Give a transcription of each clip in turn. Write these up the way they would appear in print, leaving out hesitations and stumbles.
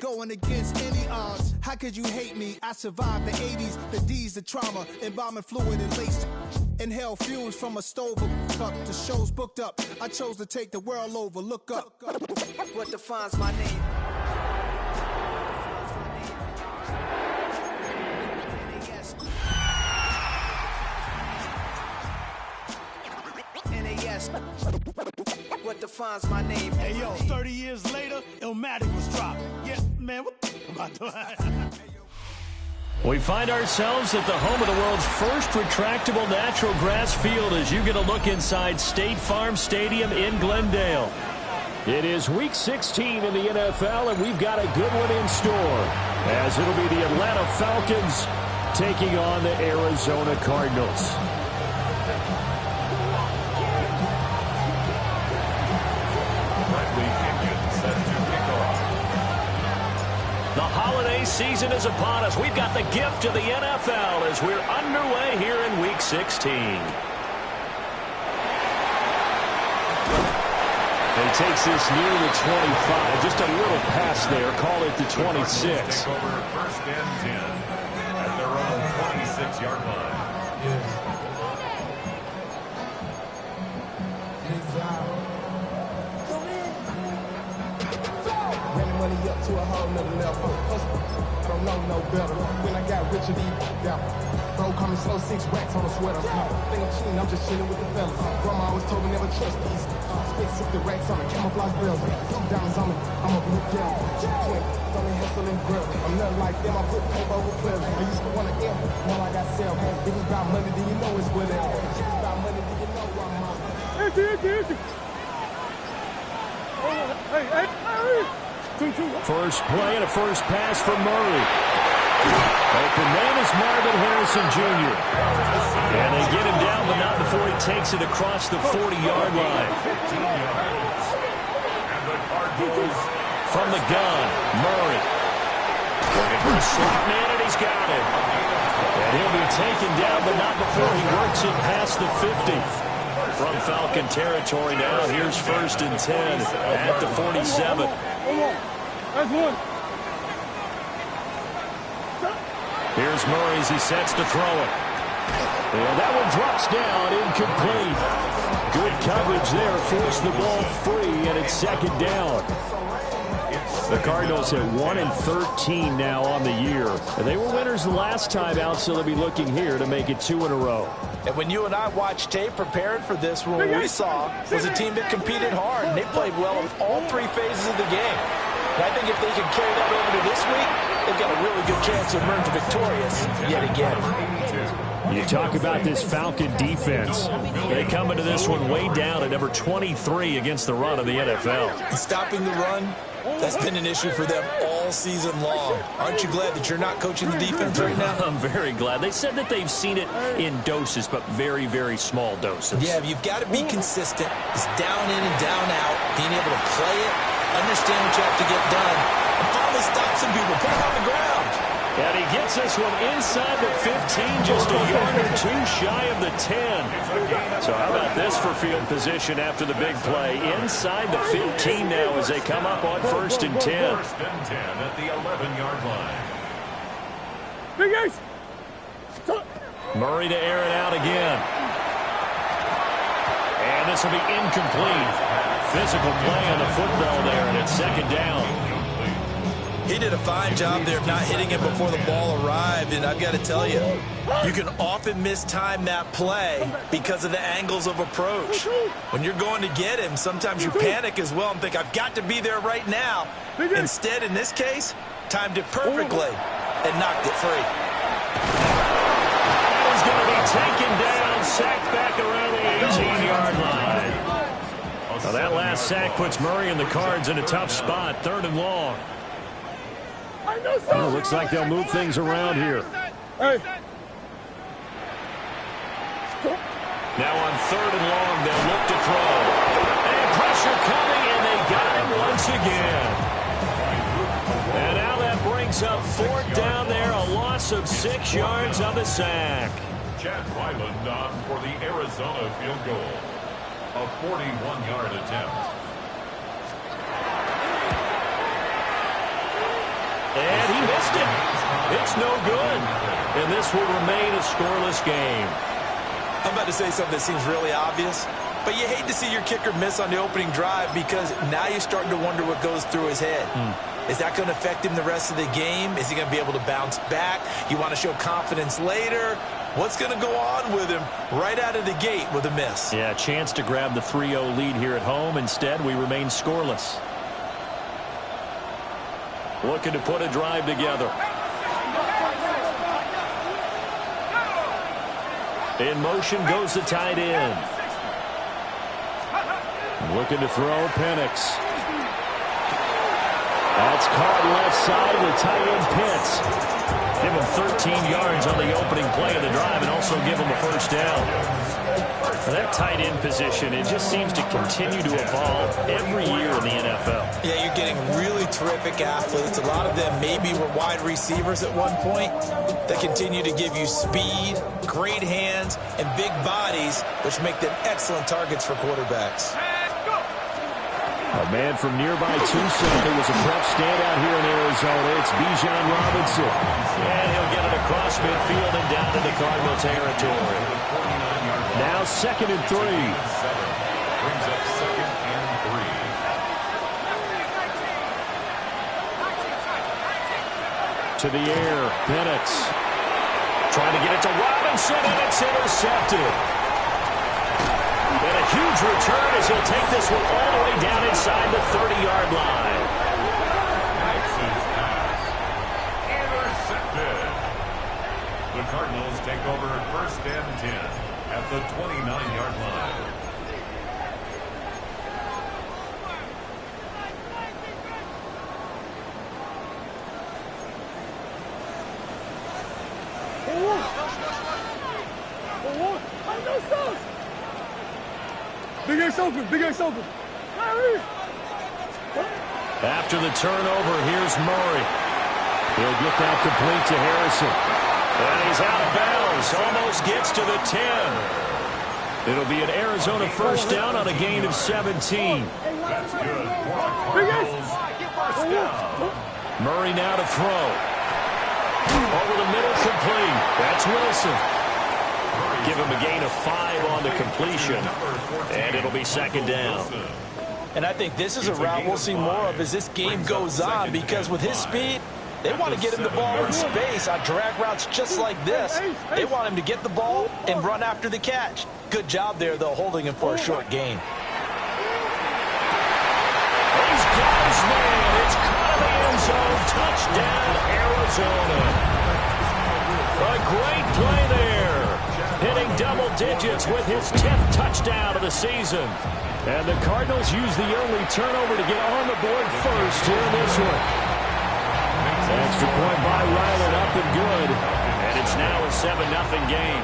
going against any odds. How could you hate me? I survived the 80s, the D's, the trauma, embalming fluid and lace. Inhale fumes from a stove up. The show's booked up. I chose to take the world over. Look up. What defines my name? NAS. What defines my name? Hey yo, 30 years later, Illmatic was dropped. Yeah, man, what the about to We find ourselves at the home of the world's first retractable natural grass field as you get a look inside State Farm Stadium in Glendale. It is Week 16 in the NFL, and we've got a good one in store, as it'll be the Atlanta Falcons taking on the Arizona Cardinals. The holiday season is upon us. We've got the gift of the NFL as we're underway here in Week 16. And he takes this near the 25. Just a little pass there. Call it the 26. Over first and 10 at their own 26-yard line. Money up to a whole nother level. Don't know no better. When I got richer, these down. Bro, call me slow, 6 racks on a sweater. Think I'm cheating, I'm just chilling with the fellas. Grandma always told me never trust these. Spit 60 racks on a camouflage bells. Diamonds on me, I'm a blue girl. Twin, on me hustle and grill. I'm nothing like them, I put paper over pleasure. I used to want to M, now I got sell. If it's about money, then you know it's with it. If it's about money, then you know I'm on. Hey. First play and a first pass for Murray. Open man is Marvin Harrison Jr. And they get him down, but not before he takes it across the 40-yard line. From the gun, Murray. Looking for a slot man, and he's got it. And he'll be taken down, but not before he works it past the 50. From Falcon territory now, here's first and 10 at the 47. That's one. Here's Murray as he sets to throw it. And that one drops down, incomplete. Good coverage there, forced the ball free, and it's second down. The Cardinals at 1-13 now on the year. They were winners the last time out, so they'll be looking here to make it 2 in a row. And when you and I watched tape prepared for this, what we saw was a team that competed hard, and they played well in all 3 phases of the game. And I think if they can carry that over to this week, they've got a really good chance to emerge victorious yet again. You talk about this Falcon defense. They come into this one way down at number 23 against the run of the NFL. And stopping the run, that's been an issue for them all season long. Aren't you glad that you're not coaching the defense right now? I'm very glad. They said that they've seen it in doses, but very, very small doses. Yeah, you've got to be consistent. It's down in and down out, being able to play it, understand what you have to get done, and finally stop some people, put them on the ground. And he gets this one inside the 15, just a yard or 2 shy of the 10. So how about this for field position after the big play? Inside the 15 now as they come up on first and 10. First and 10 at the 11-yard line. Big Ace. Murray to air it out again. And this will be incomplete. Physical play on the football there, and it's second down. He did a fine job there of not hitting it before the ball arrived, and I've got to tell you, you can often mistime that play because of the angles of approach. When you're going to get him, sometimes you panic as well and think, I've got to be there right now. Instead, in this case, timed it perfectly and knocked it free. He's going to be taken down, sacked back around the 18-yard line. Well, that last sack puts Murray and the Cards in a tough spot, 3rd and long. Well, looks like they'll move things around here. Hey. Now on 3rd and long, they'll look to throw. And pressure coming, and they got him once again. And now that brings up 4th down there, a loss of 6 yards on the sack. Chad Ryland on for the Arizona field goal. A 41-yard attempt. And he missed it. It's no good. And this will remain a scoreless game. I'm about to say something that seems really obvious, but you hate to see your kicker miss on the opening drive because now you're starting to wonder what goes through his head. Is that going to affect him the rest of the game? Is he going to be able to bounce back? You want to show confidence later? What's going to go on with him right out of the gate with a miss? Yeah, a chance to grab the 3-0 lead here at home. Instead, we remain scoreless. Looking to put a drive together. In motion goes the tight end. Looking to throw, Penix. That's caught left side. The tight end Pitts. Give him 13 yards on the opening play of the drive and also give him a first down. That tight end position, it just seems to continue to evolve every year in the NFL. Yeah, you're getting really terrific athletes. A lot of them maybe were wide receivers at one point that continue to give you speed, great hands, and big bodies, which make them excellent targets for quarterbacks. A man from nearby Tucson who was a prep standout here in Arizona. It's Bijan Robinson. And he'll get it across midfield and down to the Cardinal territory. Now 2nd and 3. Brings up 2nd and 3. To the air, Penix. Trying to get it to Robinson, and it's intercepted. And a huge return as he'll take this one all the way down inside the 30-yard line. Max's pass. Intercepted. The Cardinals take over 1st and 10 at the 29-yard line. Big Ace open, Big Ace open. After the turnover, here's Murray. He'll get that complete to Harrison. And he's out of bounds. Almost gets to the 10. It'll be an Arizona first down on a gain of 17. That's good for the Cardinals. First down. Murray now to throw. Over the middle, complete. That's Wilson. Give him a gain of 5 on the completion. And it'll be 2nd down. And I think this is a route we'll see more of as this game goes on, because with his speed, they want to get him the ball in space on drag routes just like this. They want him to get the ball and run after the catch. Good job there, though, holding him for a short gain. He's got his man. It's caught in the end zone. Touchdown, Arizona. A great play there. Hitting double digits with his 10th touchdown of the season. And the Cardinals use the early turnover to get on the board first here in this one. Extra point by Ryland, up and good. And it's now a 7-0 game.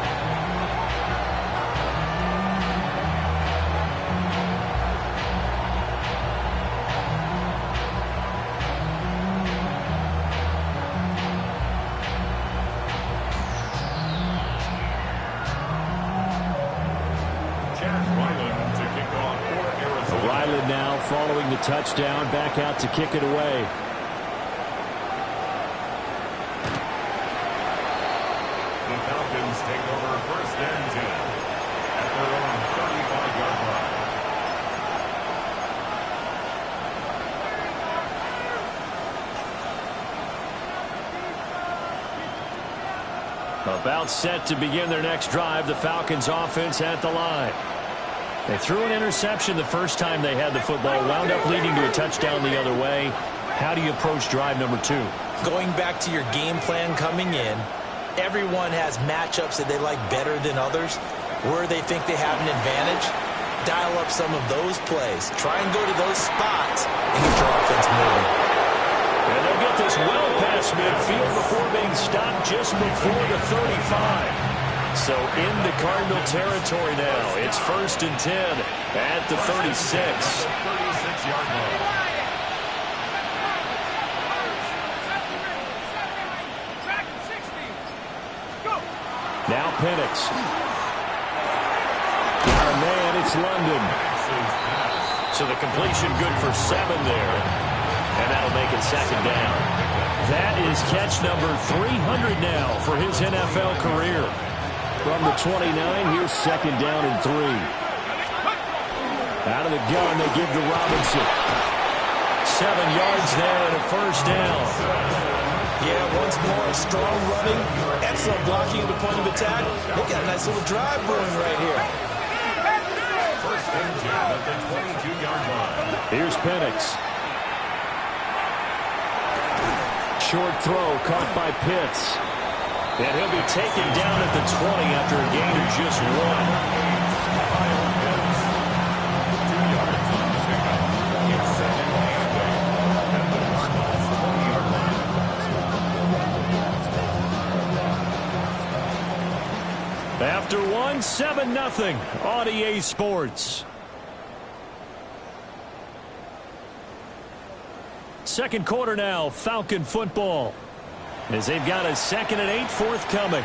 Ryland now following the touchdown, back out to kick it away. The Falcons take over 1st and 10 at their own 35-yard line. About set to begin their next drive, the Falcons offense at the line. They threw an interception the first time they had the football, wound up leading to a touchdown the other way. How do you approach drive number 2? Going back to your game plan coming in, everyone has matchups that they like better than others, where they think they have an advantage. Dial up some of those plays. Try and go to those spots and get your offense moving. And they'll get this well past midfield before being stopped just before the 35. So into Cardinal territory now. It's 1st and 10 at the 36. 36-yard line. Now Penix. Got a man, it's London. So the completion good for 7 there. And that'll make it 2nd down. That is catch number 300 now for his NFL career. From the 29, here's second down and 3. Out of the gun, they give to Robinson. 7 yards there and a first down. Yeah, once more, strong running, excellent blocking at the point of attack. They got a nice little drive brewing right here. First and 10 at the 22-yard line. Here's Penix. Short throw caught by Pitts. And he'll be taken down at the 20 after a gain of just 1. After 1, 7-0 on EA Sports. Second quarter now, Falcon football, as they've got a 2nd and 8 forthcoming.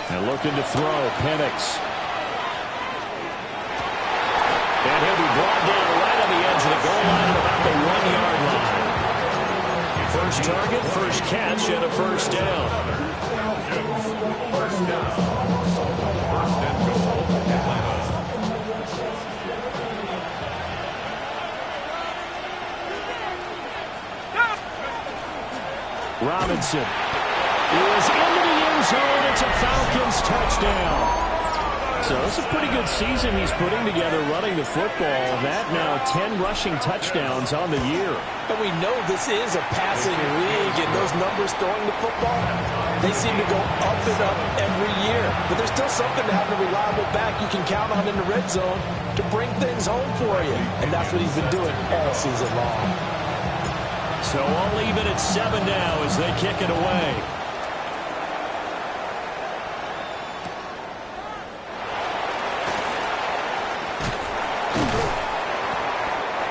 And looking to throw, Penix. And he'll be brought down right on the edge of the goal line at about the 1-yard line. First target, first catch, and a first down. First down. First and goal, Atlanta. Robinson is into the end zone. It's a Falcons touchdown. So it's a pretty good season he's putting together running the football. That now 10 rushing touchdowns on the year. And we know this is a passing league, and those numbers throwing the football, they seem to go up and up every year. But there's still something to having a reliable back you can count on in the red zone to bring things home for you. And that's what he's been doing all season long. So all even at 7 now as they kick it away.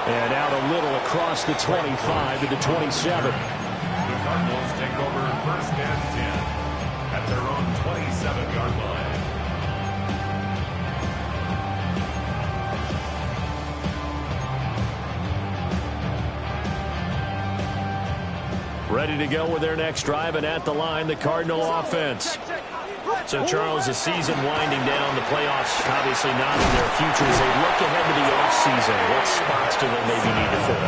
And out a little across the 25 to the 27. The Cardinals take over first and 10 at their own 27-yard line. Ready to go with their next drive, and at the line, the Cardinal offense. So, Charles, the season winding down, the playoffs obviously not in their future. As they look ahead to the offseason, what spots do they maybe need to fill?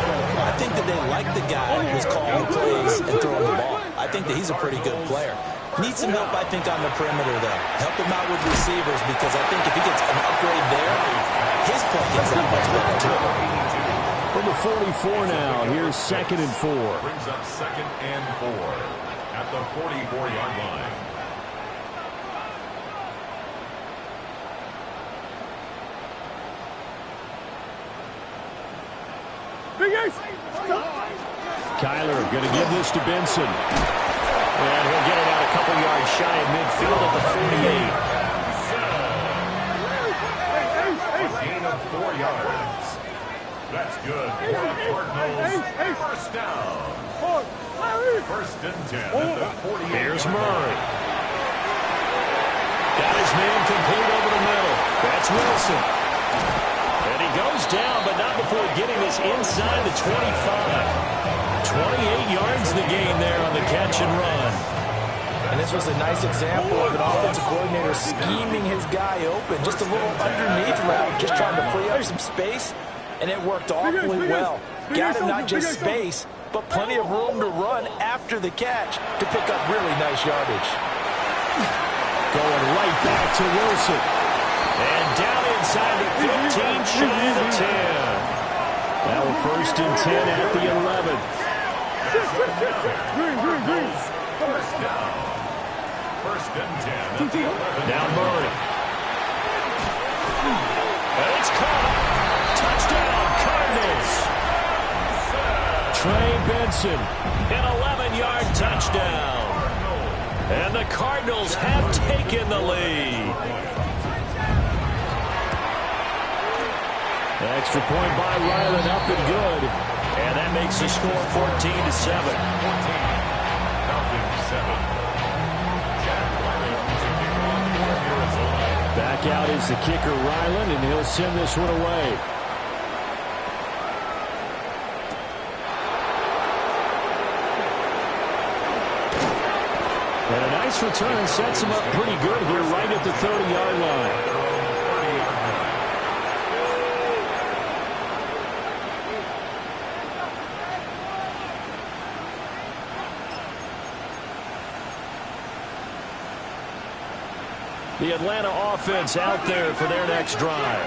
I think that they like the guy who's calling the plays and throwing the ball. I think that he's a pretty good player. Needs some help, I think, on the perimeter, though. Help him out with receivers, because I think if he gets an upgrade there, his play gets that much better, too. Number 44 now. Here's 2nd and 4. Brings up 2nd and 4 at the 44-yard line. Kyler going to give this to Benson. And he'll get it out a couple yards shy of midfield at the 48. A gain of 4 yards. That's good for the Cardinals. First down. First and 10 at the 48. Here's Murray. Got his man complete over the middle. That's Wilson. And he goes down, but not before getting this inside the 25. 28 yards the gain there on the catch and run. And this was a nice example of an offensive coordinator scheming his guy open. Just a little underneath route, just trying to free up some space, and it worked awfully well. Got him not just space, but plenty of room to run after the catch to pick up really nice yardage. Going right back to Wilson. And down inside the 15, shy of the 10. Now we're first and 10 at the 11. First down. First and 10 at the 11. Now Murray. And it's caught. Robinson, an 11-yard touchdown. And the Cardinals have taken the lead. Extra point by Ryland, up and good. And that makes the score 14-7. Back out is the kicker, Ryland, and he'll send this one away. And a nice return sets him up pretty good here right at the 30-yard line. The Atlanta offense out there for their next drive.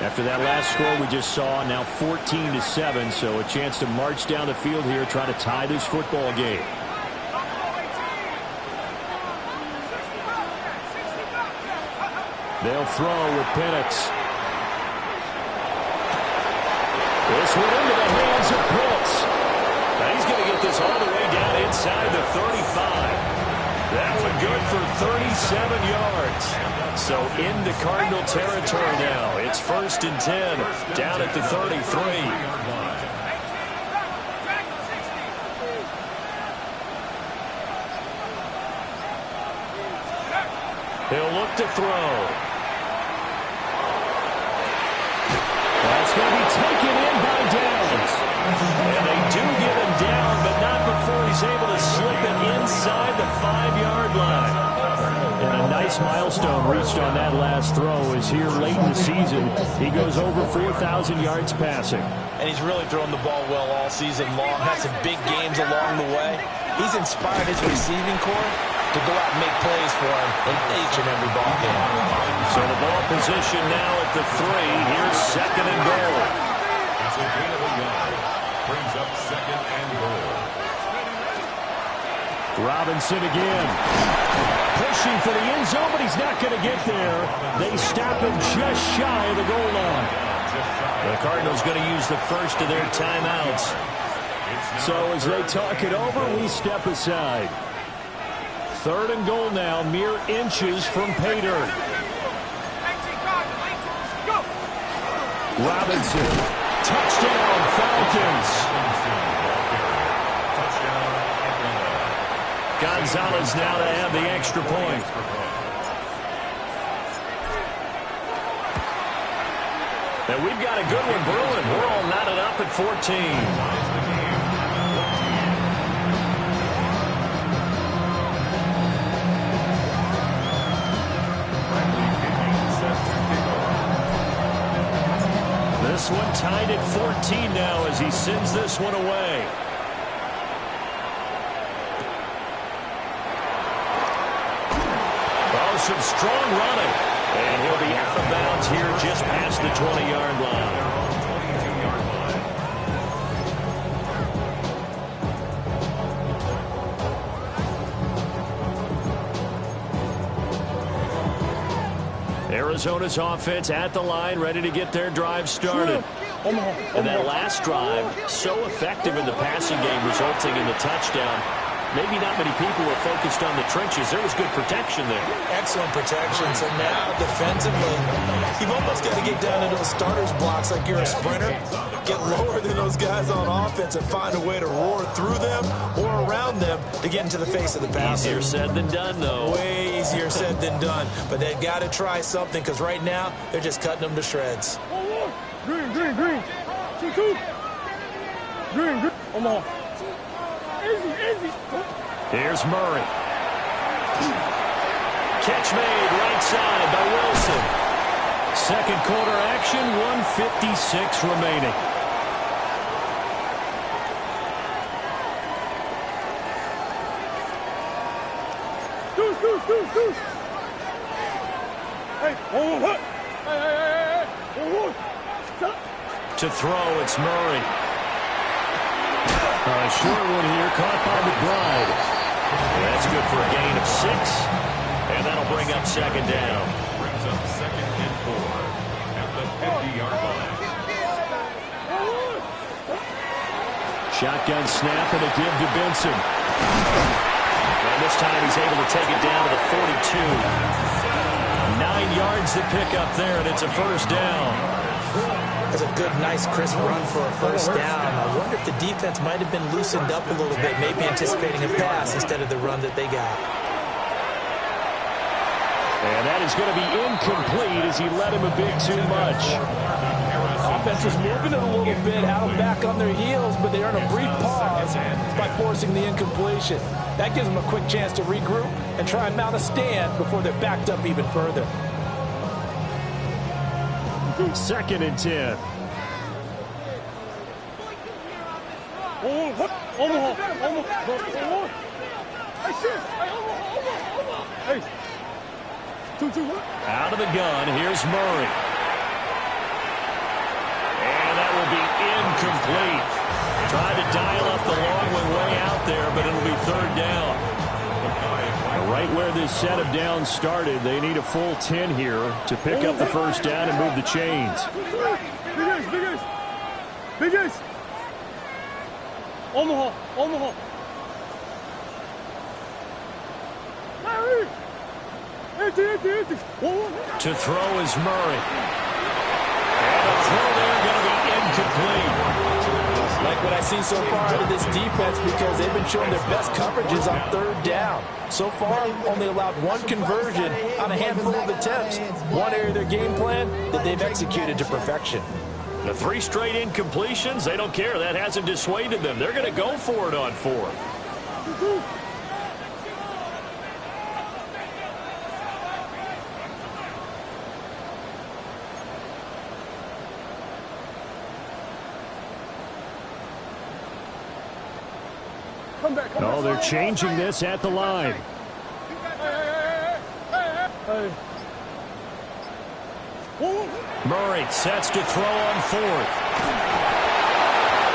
After that last score we just saw, now 14-7, so a chance to march down the field here, try to tie this football game. They'll throw with Penix. This one into the hands of Pitts. Now he's going to get this all the way down inside the 35. That one good for 37 yards. So into Cardinal territory now. It's 1st and 10 down at the 33. He'll look to throw. That's going to be taken in by Downs. And they do get him down, but not before he's able to slip it inside the 5-yard line. And a nice milestone reached on that last throw is here late in the season. He goes over 4,000 yards passing. And he's really thrown the ball well all season long. Had some big games along the way. He's inspired his receiving corps to go out and make plays for him in each and every ball game. So the ball position now at the 3. Here's 2nd and goal. It's a gain of a yard. Brings up 2nd and goal. Robinson again. Pushing for the end zone, but he's not going to get there. They stop him just shy of the goal line. The Cardinals going to use the first of their timeouts. So as they talk it over, we step aside. 3rd and goal now, mere inches from pay dirt. Robinson. Touchdown, Falcons. Gonzalez now to have the extra point. And we've got a good one brewing. We're all knotted up at 14. This one tied at 14 now as he sends this one away. Oh, some strong running. And he'll be out of bounds here just past the 20-yard line. Arizona's offense at the line, ready to get their drive started. And that last drive, so effective in the passing game, resulting in the touchdown. Maybe not many people were focused on the trenches. There was good protection there. Excellent protection. So now, defensively, you've almost got to get down to those starters blocks like you're a sprinter. Get lower than those guys on offense and find a way to roar through them or around them to get into the face of the passer. Easier said than done, though. Way easier said than done. But they've got to try something because right now, they're just cutting them to shreds. Green. 2-2. Green. Come on. Easy. Here's Murray. Catch made right side by Wilson. Second quarter action, 1:56 remaining. Deuce. Hey. To throw, it's Murray. A short one here, caught by McBride. That's good for a gain of 6, and that'll bring up 2nd down. Brings up 2nd and 4 at the 50-yard line. Shotgun snap and a give to Benson. And this time he's able to take it down to the 42. 9 yards to pick up there, and it's a first down. That's a good, nice, crisp run for a first down. I wonder if the defense might have been loosened up a little bit, maybe anticipating a pass instead of the run that they got. And that is going to be incomplete as he let him a bit too much. Offense was moving it a little bit, had them back on their heels, but they earn a brief pause by forcing the incompletion. That gives them a quick chance to regroup and try and mount a stand before they're backed up even further. 2nd and 10. Out of the gun, here's Murray. And that will be incomplete. Tried to dial up the long one way out there, but it'll be 3rd down. Right where this set of downs started, they need a full 10 here to pick up the first down and move the chains. Big ace. Omaha. To throw is Murray. And the throw there going to be incomplete. Like what I've seen so far out of this defense, because they've been showing their best coverages on 3rd down. So far, only allowed 1 conversion on a handful of attempts. One area of their game plan that they've executed to perfection. The 3 straight incompletions, they don't care. That hasn't dissuaded them. They're going to go for it on 4th. Oh, they're changing this at the line. Murray sets to throw on 4th.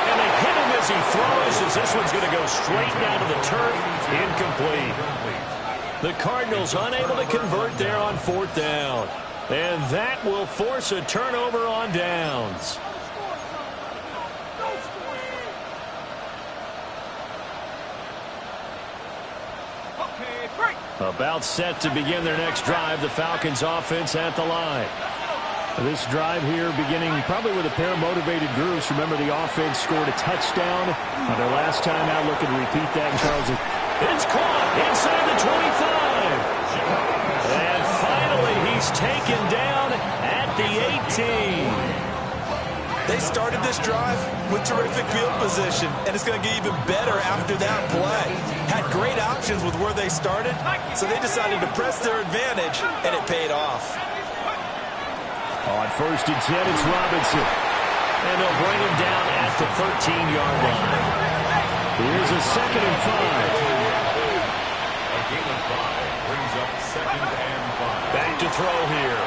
And they hit him as he throws, as this one's going to go straight down to the turf. Incomplete. The Cardinals unable to convert there on 4th down. And that will force a turnover on downs. About set to begin their next drive, the Falcons offense at the line. This drive here beginning probably with a pair of motivated groups. Remember, the offense scored a touchdown on their last time out. Looking to repeat that in Charles. It's caught inside the 25. And finally, he's taken down at the 18. They started this drive with terrific field position, and it's going to get even better after that play. Had great options with where they started, so they decided to press their advantage, and it paid off. On 1st and 10, it's Robinson. And they'll bring him down at the 13-yard line. Here's a 2nd and 5. A gain of 5 brings up 2nd and 5. Back to throw here.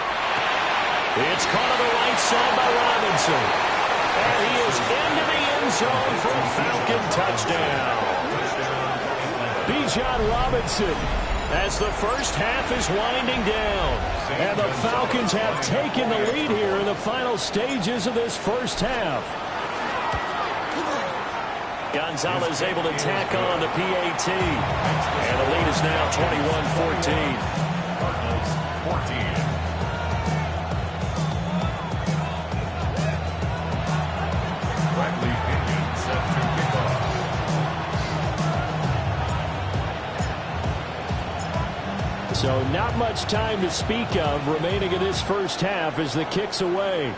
It's caught on the right side by Robinson. And he is into the end zone for a Falcon touchdown. Bijan Robinson, as the first half is winding down. And the Falcons have taken the lead here in the final stages of this first half. Gonzalez able to tack on the PAT. And the lead is now 21-14. Cardinals 14. Bradley Pinion set to kick off. So not much time to speak of remaining in this first half as the kick's away.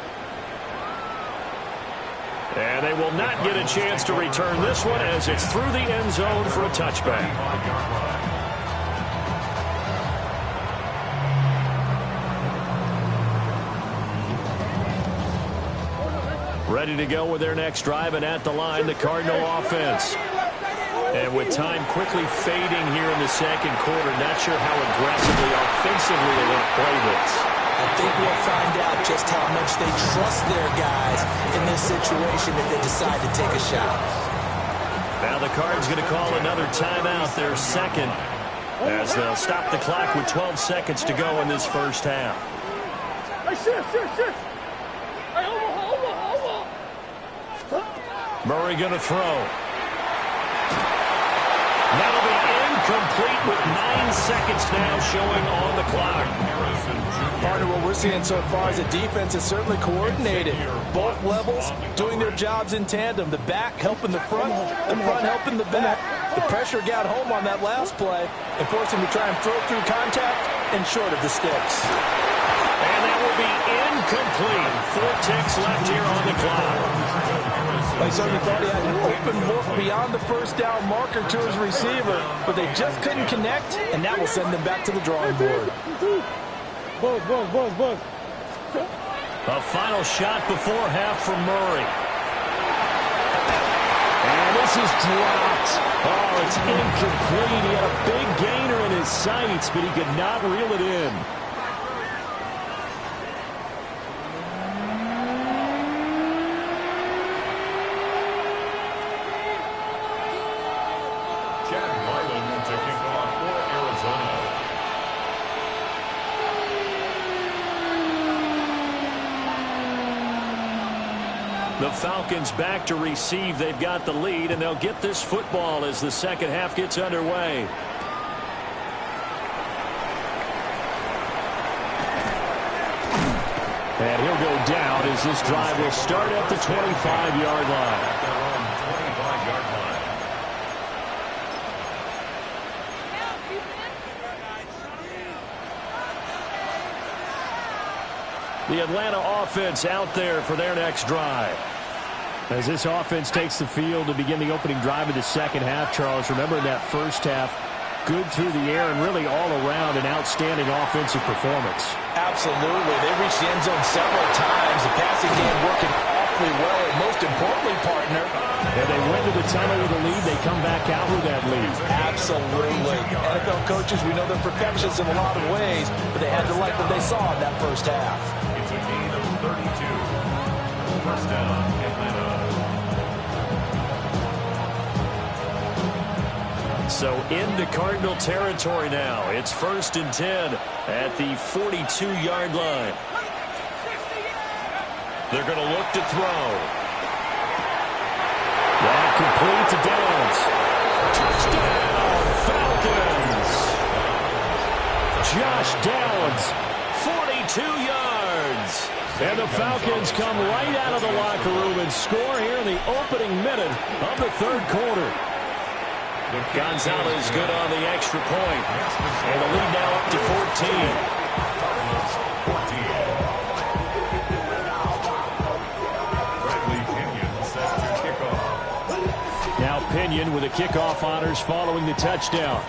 And they will not get a chance to return this one as it's through the end zone for a touchback. Ready to go with their next drive, and at the line, the Cardinal offense. And with time quickly fading here in the second quarter, not sure how aggressively, offensively they want to play this. I think we'll find out just how much they trust their guys in this situation if they decide to take a shot. Now the Cards going to call another timeout, their second, as they'll stop the clock with 12 seconds to go in this first half. Murray going to throw. That'll be incomplete with 9 seconds now showing on the clock. Partner, what we're seeing so far is the defense is certainly coordinated. Both levels doing their jobs in tandem. The back helping the front helping the back. The pressure got home on that last play and forced him to try and throw through contact and short of the sticks. And that will be incomplete. 4 ticks left here on the clock. They certainly thought he had an open look beyond the first down marker to his receiver, but they just couldn't connect, and that will send them back to the drawing board. Buzz. A final shot before half from Murray. And this is dropped. Oh, it's incomplete. He had a big gainer in his sights, but he could not reel it in. The Falcons back to receive. They've got the lead, and they'll get this football as the second half gets underway. And he'll go down as this drive will start at the 25-yard line. The Atlanta offense out there for their next drive. As this offense takes the field to begin the opening drive of the second half, Charles, remember in that first half, good through the air and really all around an outstanding offensive performance. Absolutely. They reached the end zone several times. The passing game working awfully well. And most importantly, partner, and they went to the tunnel with a lead. They come back out with that lead. Absolutely. NFL coaches, we know they're perfectionists in a lot of ways, but they had to like what they saw in that first half. It's a gain of 32. First down, Atlanta. So into Cardinal territory now. It's 1st and 10 at the 42-yard line. They're going to look to throw. That complete to Downs. Touchdown, Falcons. Josh Downs, 42 yards. And the Falcons come right out of the locker room and score here in the opening minute of the third quarter. Gonzalez good on the extra point. And the lead now up to 14. Now Pinion with the kickoff honors following the touchdown.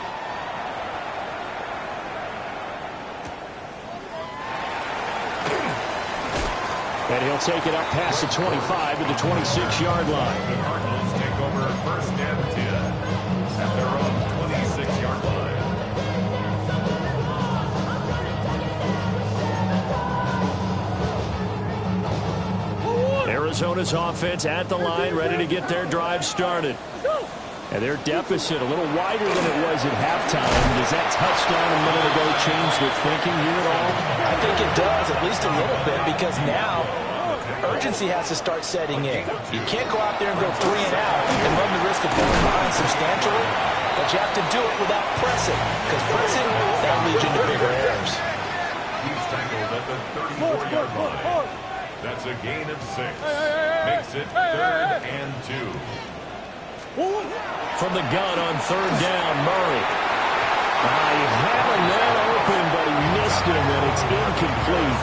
And he'll take it up past the 25 to the 26-yard line. The Cardinals take over 1st and 10 at their own 26-yard line. Arizona's offense at the line, ready to get their drive started. And their deficit a little wider than it was at halftime. Does that touchdown a minute ago change their thinking here at all? I think it does, at least a little bit, because now urgency has to start setting in. You can't go out there and go 3 and out and run the risk of falling behind substantially, but you have to do it without pressing, because pressing, that leads you into bigger errors. He's tackled at the 34-yard line. That's a gain of 6. Makes it 3rd and 2. From the gun on 3rd down, Murray. He had a man open, but he missed him, and it's incomplete.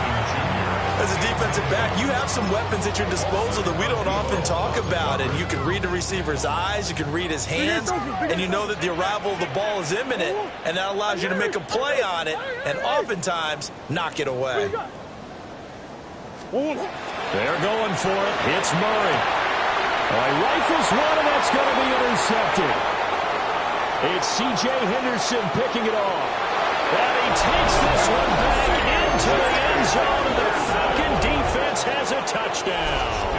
As a defensive back, you have some weapons at your disposal that we don't often talk about. And you can read the receiver's eyes, you can read his hands, and you know that the arrival of the ball is imminent, and that allows you to make a play on it and oftentimes knock it away. They're going for it. It's Murray. He rifles one, and that's going to be intercepted. It's C.J. Henderson picking it off. And he takes this one back into the end zone, and the Falcon defense has a touchdown.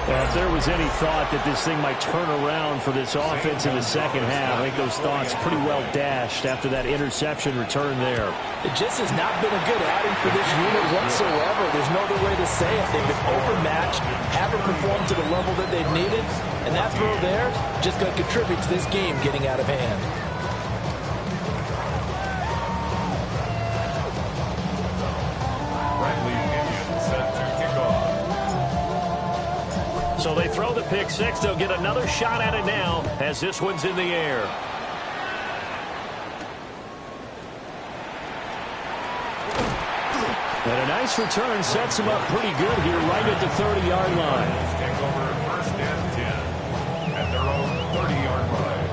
Well, if there was any thought that this thing might turn around for this offense in the second half, I think those thoughts pretty well dashed after that interception return there. It just has not been a good outing for this unit whatsoever. There's no other way to say it. They've been overmatched, have never performed to the level that they've needed, and that throw there just going to contribute to this game getting out of hand. So they throw the pick six. They'll get another shot at it now as this one's in the air. And a nice return sets him up pretty good here right at the 30-yard line. Take over first and 10 at their own 30-yard line.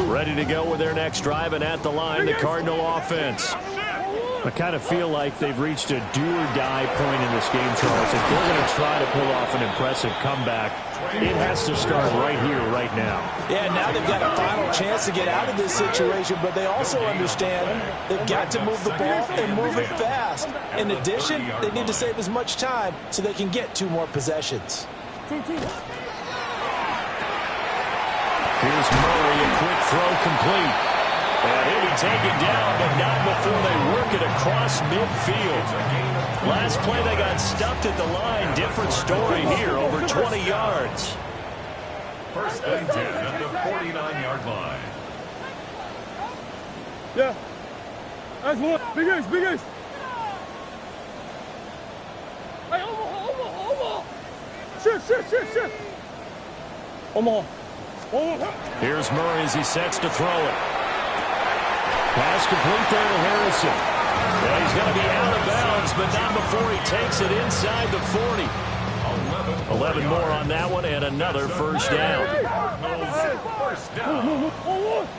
Ready to go with their next drive, and at the line, the Cardinal offense. I kind of feel like they've reached a do-or-die point in this game, Charles. If they're going to try to pull off an impressive comeback, it has to start right here, right now. Yeah, now they've got a final chance to get out of this situation, but they also understand they've got to move the ball and move it fast. In addition, they need to save as much time so they can get 2 more possessions. Here's Murray, a quick throw complete. And he'll be taken down, but not before they work it across midfield. Last play, they got stuffed at the line. Different story here, over 20 yards. First and 10 at the 49-yard line. Yeah. S1. Big ace, big ace. Hey, Omaha. Shit. Omaha. Here's Murray as he sets to throw it. Pass complete there to Harrison. Well, he's going to be out of bounds, but not before he takes it inside the 40. 11 more on that one, and another first down.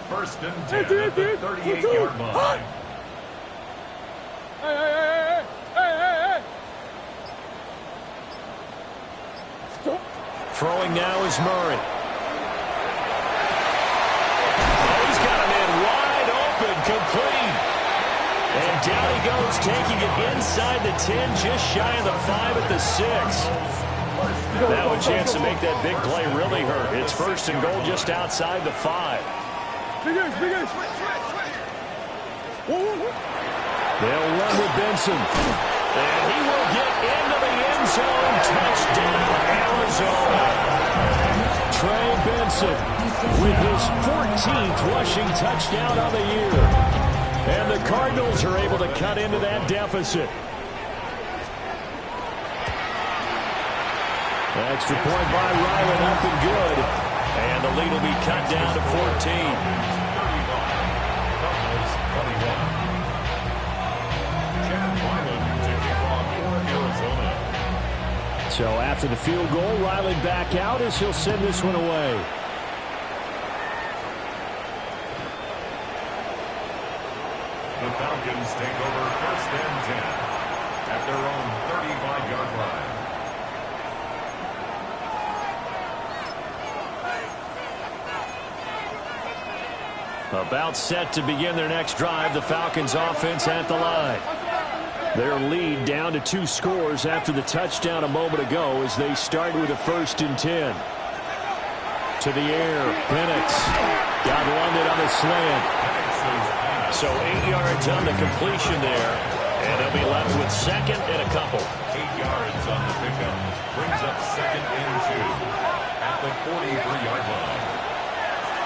First and 10 at the 38-yard line. Hey. Throwing now is Murray. He's got him in wide open, complete. And down he goes, taking it inside the 10, just shy of the 5 at the 6. Now a chance to make that big play really hurt. It's first and goal just outside the 5. Big ace. They'll run with Benson. And he will get into the end zone. Touchdown, Arizona. Trey Benson with his 14th rushing touchdown of the year. And the Cardinals are able to cut into that deficit. Extra point by Ryland, up and good. And the lead will be cut down to 14. So after the field goal, Ryland back out as he'll send this one away. The Falcons take over first and 10 at their own 35-yard line. About set to begin their next drive, the Falcons offense at the line. Their lead down to 2 scores after the touchdown a moment ago as they start with a first and 10. To the air, Penix got London on the slant. So 8 yards on the completion there, and they'll be left with second and a couple. 8 yards on the pickup brings up second and 2 at the 43-yard line.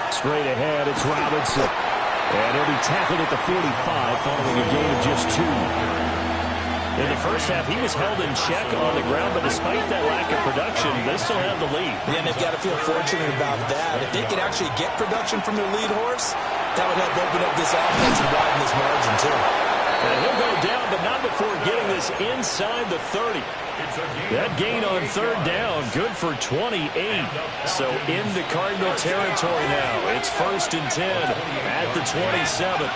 Straight ahead, it's Robinson. And he'll be tackled at the 45 following a gain of just 2. In the first half, he was held in check on the ground, but despite that lack of production, they still have the lead. Yeah, and they've got to feel fortunate about that. If they could actually get production from their lead horse, that would help open up this offense and widen this margin, too. And he'll go down, but not before getting this inside the 30. That gain on third down, good for 28. So into Cardinal territory now. It's first and 10 at the 27.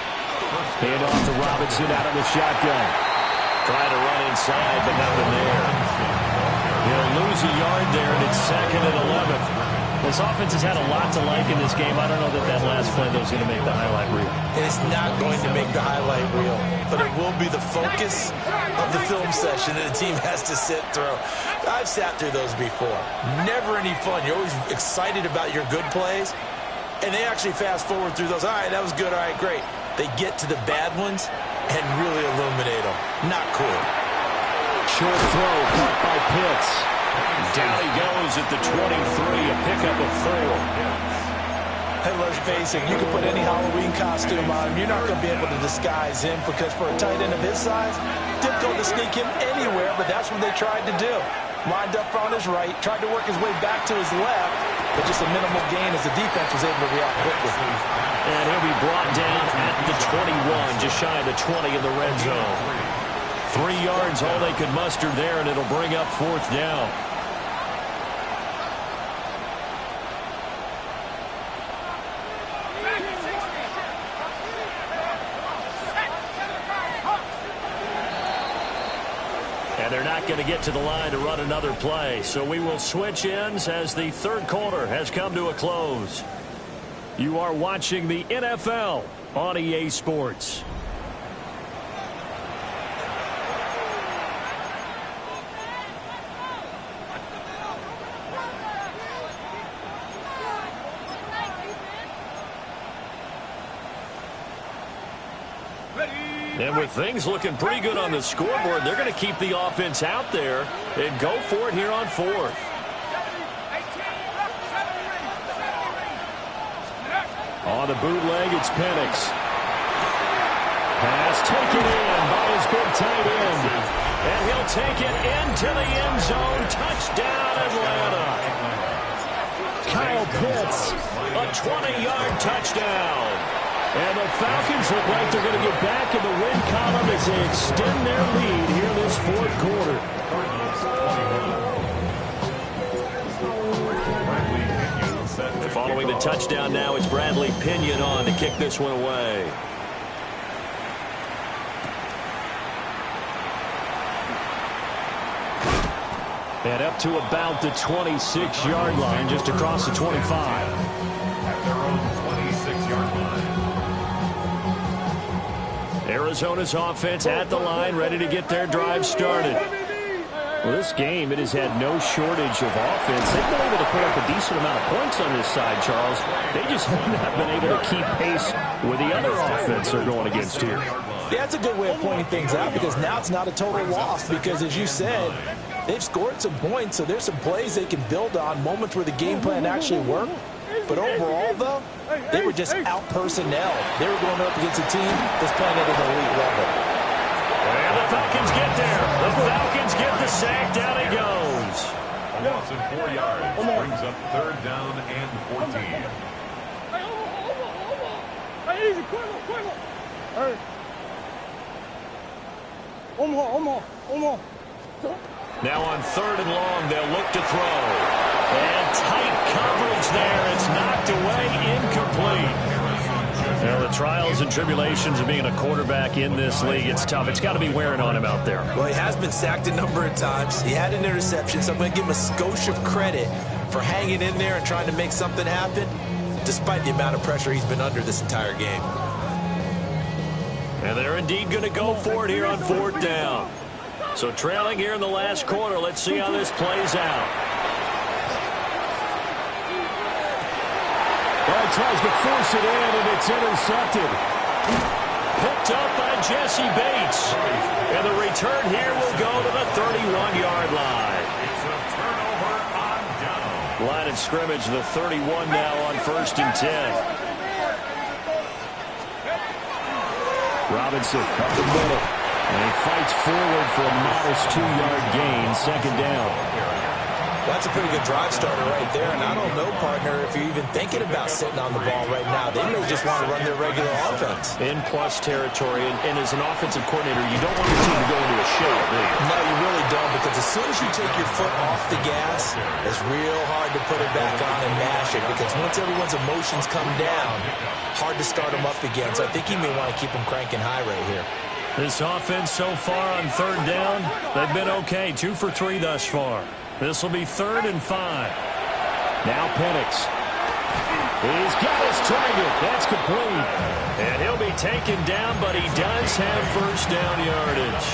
Hand off to Robinson out of the shotgun. Trying to run inside, but nothing there. He'll lose a yard there, and it's second and 11. This offense has had a lot to like in this game. I don't know that last play, though, is going to make the highlight reel. It's not going to make the highlight reel, but it will be the focus of the film session that the team has to sit through. I've sat through those before. Never any fun. You're always excited about your good plays, And they actually fast forward through those. All right, that was good. All right, great. They get to the bad ones and really illuminate them. Not cool. Short throw caught by Pitts. Down he goes at the 23, a pickup of 4. Hey, let's face it, you can put any Halloween costume on him. You're not going to be able to disguise him because for a tight end of his size, difficult to sneak him anywhere, but that's what they tried to do. Lined up on his right, tried to work his way back to his left, but just a minimal gain as the defense was able to react quickly. And he'll be brought down at the 21, just shy of the 20 in the red zone. 3 yards, all they could muster there, and it'll bring up 4th down. And they're not going to get to the line to run another play. So we will switch ends as the third quarter has come to a close. You are watching the NFL on EA Sports. And with things looking pretty good on the scoreboard, they're going to keep the offense out there and go for it here on 4th. On the bootleg, it's Penix. Pass taken in by his big tight end. And he'll take it into the end zone. Touchdown, Atlanta. Kyle Pitts, a 20-yard touchdown. And the Falcons look like they're going to get back in the win column as they extend their lead here this 4th quarter. Following the touchdown now, it's Bradley Pinion on to kick this one away. And up to about the 26-yard line, just across the 25. At their own 26-yard line. Arizona's offense at the line, ready to get their drive started. Well, this game, it has had no shortage of offense. They've been able to put up a decent amount of points on this side, Charles. They just have not been able to keep pace with the other offense they're going against here. Yeah, that's a good way of pointing things out because now it's not a total loss because, as you said, they've scored some points, so there's some plays they can build on, moments where the game plan actually worked. But overall, though, they were just out-personnel. They were going up against a team that's playing at an elite level. And the Falcons get there. The Falcons get the sack. Down he goes. A loss of 4 yards brings up 3rd down and 14. Now on 3rd and long, they'll look to throw. And tight coverage there. It's knocked away, incomplete. Now, the trials and tribulations of being a quarterback in this league, it's tough. It's got to be wearing on him out there. Well, he has been sacked a number of times. He had an interception, so I'm going to give him a skosh of credit for hanging in there and trying to make something happen, despite the amount of pressure he's been under this entire game. And they're indeed going to go for it here on 4th down. So trailing here in the last quarter, let's see how this plays out. Tries to force it in, and it's intercepted. Picked up by Jesse Bates. And the return here will go to the 31-yard line. It's a turnover on down. Line of scrimmage, the 31 now on 1st and 10. Robinson up the middle. And he fights forward for a modest 2-yard gain, 2nd down. That's a pretty good drive starter right there, and I don't know, partner, if you're even thinking about sitting on the ball right now. They may just want to run their regular offense. In plus territory, and as an offensive coordinator, you don't want your team to go into a shell, do you? No, you really don't, because as soon as you take your foot off the gas, it's real hard to put it back on and mash it, because once everyone's emotions come down, hard to start them up again. So I think you may want to keep them cranking high right here. This offense so far on 3rd down, they've been okay. 2 for 3 thus far. This will be 3rd and 5. Now Penix. He's got his target. That's complete. And he'll be taken down, but he does have 1st down yardage.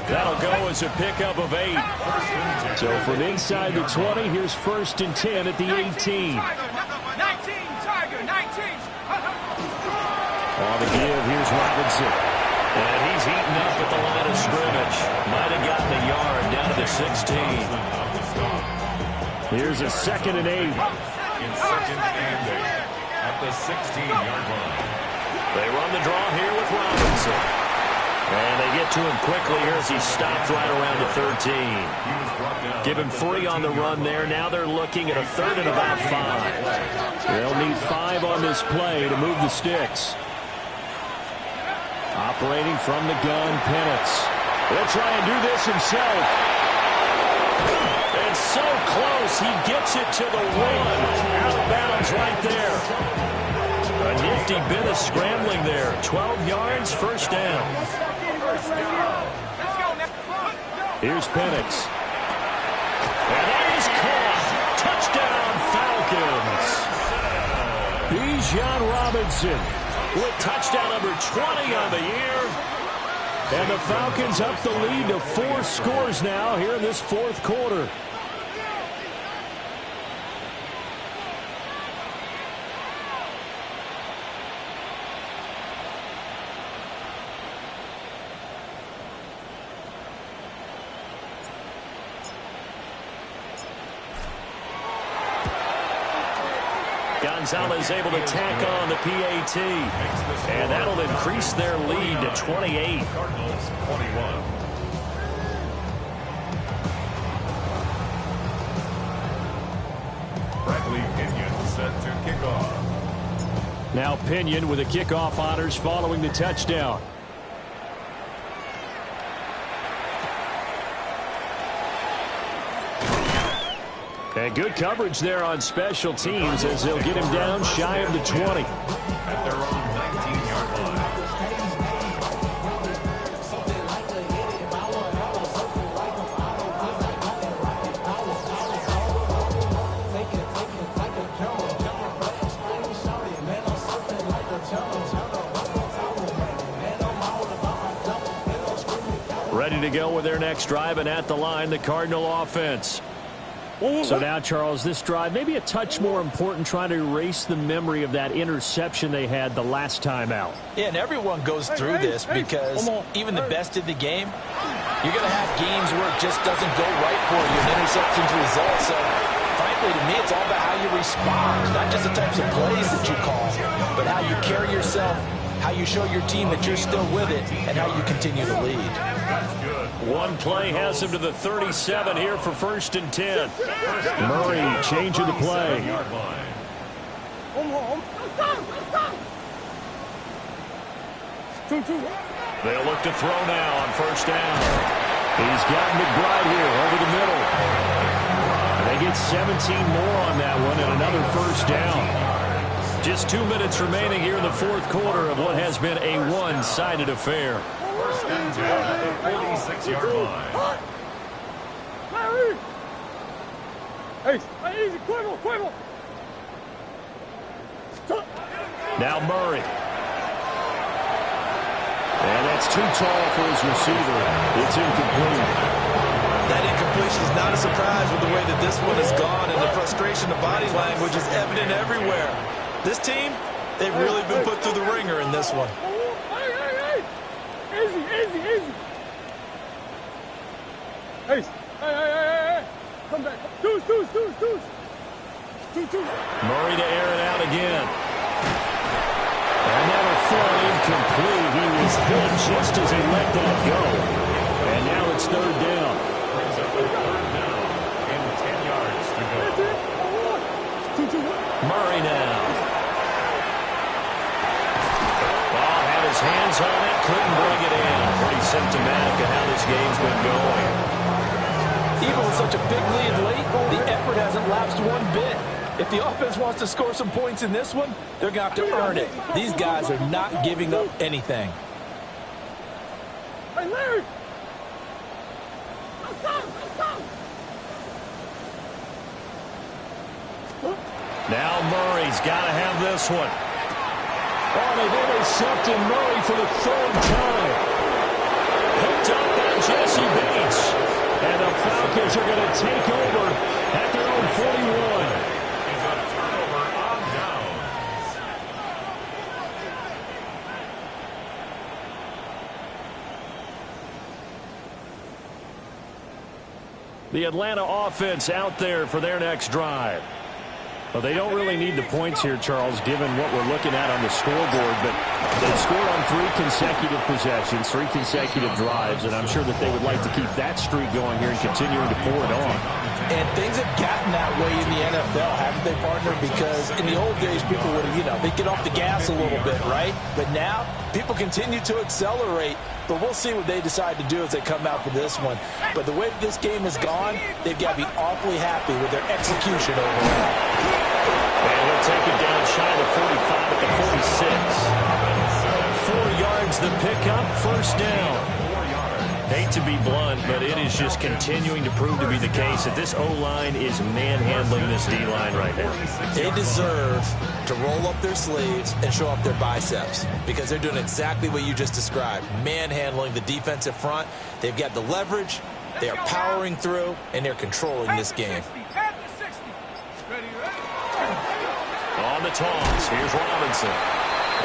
That'll go as a pickup of 8. So from inside the 20, here's 1st and 10 at the 18. On the give, here's Robinson. And he's heating up at the line of scrimmage. Might have gotten a yard down to the 16. Here's a 2nd and 8. In 2nd and 8 at the 16-yard line. They run the draw here with Robinson. And they get to him quickly here as he stopped right around the 13. Give him 3 on the run there. Now they're looking at a 3rd and about 5. They'll need 5 on this play to move the sticks. Operating from the gun, Penix. He'll try and do this himself. And so close, he gets it to the 1. Out of bounds right there. A nifty bit of scrambling there. 12 yards, 1st down. Here's Penix. And that is caught. Touchdown, Falcons. Bijan Robinson with touchdown number 20 on the year. And the Falcons up the lead to 4 scores now here in this 4th quarter. Gonzalez able to tack on the PAT. And that'll increase their lead to 28. Cardinals 21. Bradley Pinion set to kick off. Now Pinion with the kickoff honors following the touchdown. And good coverage there on special teams as they'll get him down shy of the 20. At their own 19-yard line. Ready to go with their next drive, and at the line, the Cardinal offense. So now, Charles, this drive maybe a touch more important, trying to erase the memory of that interception they had the last time out. Yeah, and everyone goes through this because even the best in the game, you're going to have games where it just doesn't go right for you, and interceptions result. So, frankly, to me, it's all about how you respond, not just the types of plays that you call, but how you carry yourself, how you show your team that you're still with it, and how you continue to lead. One play has him to the 37 here for 1st and 10. Murray changing the play. They'll look to throw now on 1st down. He's got McBride here over the middle. And they get 17 more on that one and another 1st down. Just 2 minutes remaining here in the 4th quarter of what has been a one-sided affair. 1st and 10 at the 46-yard line. Now Murray. And that's too tall for his receiver. It's incomplete. That incompletion is not a surprise with the way that this one has gone, and the frustration of body language is evident everywhere. This team, they've really been put through the ringer in this one. Hey. Come back. Deuce. Murray to air it out again. And that'll fall incomplete. He was hit just as he let that go. And now it's 3rd down. Brings up a 3rd down and 10 yards to go. Murray now. Ball had his hands on it, couldn't bring it in. Pretty symptomatic of how this game's been going. Even with such a big lead late, the effort hasn't lapsed one bit. If the offense wants to score some points in this one, they're going to have to earn it. These guys are not giving up anything. Hey, Larry! Now Murray's got to have this one. Oh, they've intercepted Murray for the 3rd time. Hooked up by Jesse Bates. And the Falcons are going to take over at their own 41. He's got a turnover on downs. The Atlanta offense out there for their next drive. Well, they don't really need the points here, Charles, given what we're looking at on the scoreboard. But they've scored on 3 consecutive possessions, 3 consecutive drives, and I'm sure that they would like to keep that streak going here and continuing to pour it on. And things have gotten that way in the NFL, haven't they, partner? Because in the old days, people would, they'd get off the gas a little bit, right? But now, people continue to accelerate. But we'll see what they decide to do as they come out for this one. But the way that this game has gone, they've got to be awfully happy with their execution overall. And he'll take it down shy of the 45 at the 46. 4 yards the pickup, first down. Hate to be blunt, but it is just continuing to prove to be the case that this O-line is manhandling this D-line right now. They deserve to roll up their sleeves and show up their biceps because they're doing exactly what you just described, manhandling the defensive front. They've got the leverage, they are powering through, and they're controlling this game. On the toss, here's Robinson.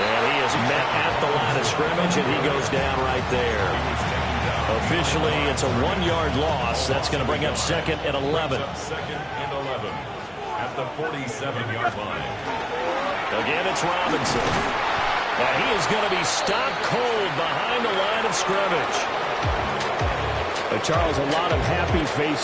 And he is met at the line of scrimmage, and he goes down right there. Officially, it's a 1-yard loss. That's going to bring up 2nd and 11. Second and 11 at the 47-yard line. Again, it's Robinson. And he is going to be stopped cold behind the line of scrimmage. But Charles, a lot of happy faces